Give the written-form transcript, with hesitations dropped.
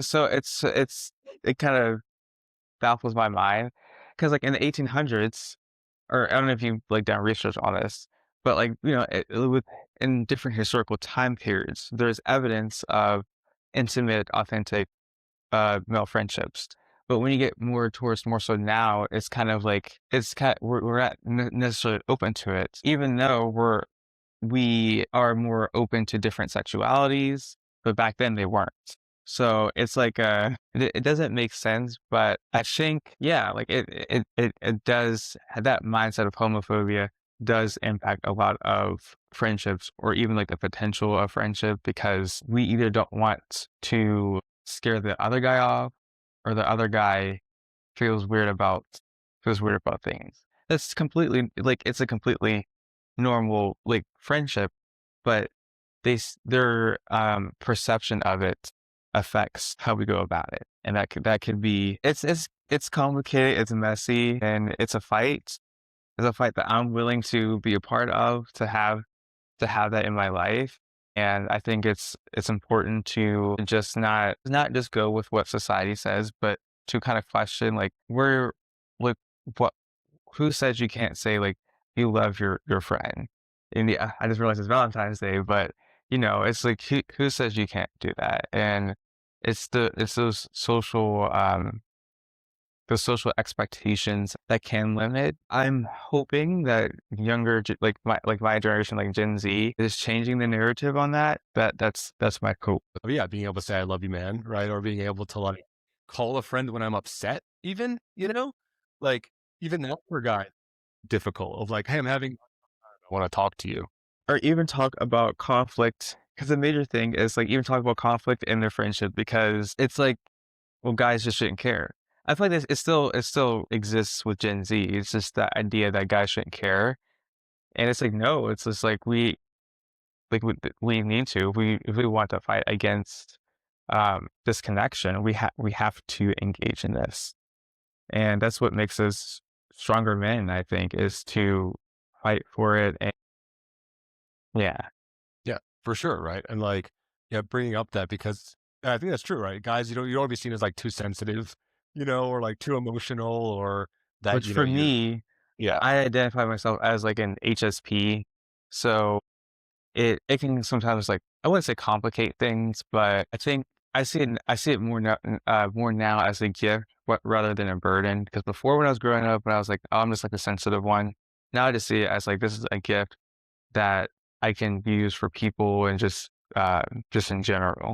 So it kind of baffles my mind because like in the 1800s, or I don't know if you've like done research on this, but like with in different historical time periods, there's evidence of intimate, authentic male friendships. But when you get more towards more so now, it's kind of like we're not necessarily open to it, even though we are more open to different sexualities, but back then they weren't. So it's like it doesn't make sense, but I think yeah, like it does that mindset of homophobia does impact a lot of friendships or even like the potential of friendship because we either don't want to scare the other guy off or the other guy feels weird about things. That's completely like it's a completely normal like friendship, but their perception of it affects how we go about it, and that could be it's complicated, it's messy, and it's a fight. It's a fight that I'm willing to be a part of to have that in my life. And I think it's important to just not just go with what society says, but to kind of question like what who says you can't say like you love your friend? And yeah, I just realized it's Valentine's Day, but it's like who says you can't do that? And it's those social expectations that can limit. I'm hoping that like my generation, like Gen Z, is changing the narrative on that. That's my hope. But yeah, being able to say I love you, man, right? Or being able to like call a friend when I'm upset, even, like even that for a guy difficult of like, hey, I'm having I want to talk to you. Or even talk about conflict, because the major thing is like even talk about conflict in their friendship because it's like, well, guys just shouldn't care. I feel like it still exists with Gen Z. It's just that idea that guys shouldn't care, and it's like no, it's just like we need to if we want to fight against this connection, we have to engage in this. And that's what makes us stronger men, I think, is to fight for it. And yeah, Yeah, for sure, right? And like, yeah, bringing up that because I think that's true, right? Guys, you don't want to be seen as like too sensitive, or like too emotional or that, which for you're me, yeah. I identify myself as like an HSP. So it can sometimes like I wouldn't say complicate things, but I think I see it more now as a gift rather than a burden. Because before when I was growing up, when I was like, oh, I'm just like a sensitive one. Now I just see it as like this is a gift that I can use for people and just in general.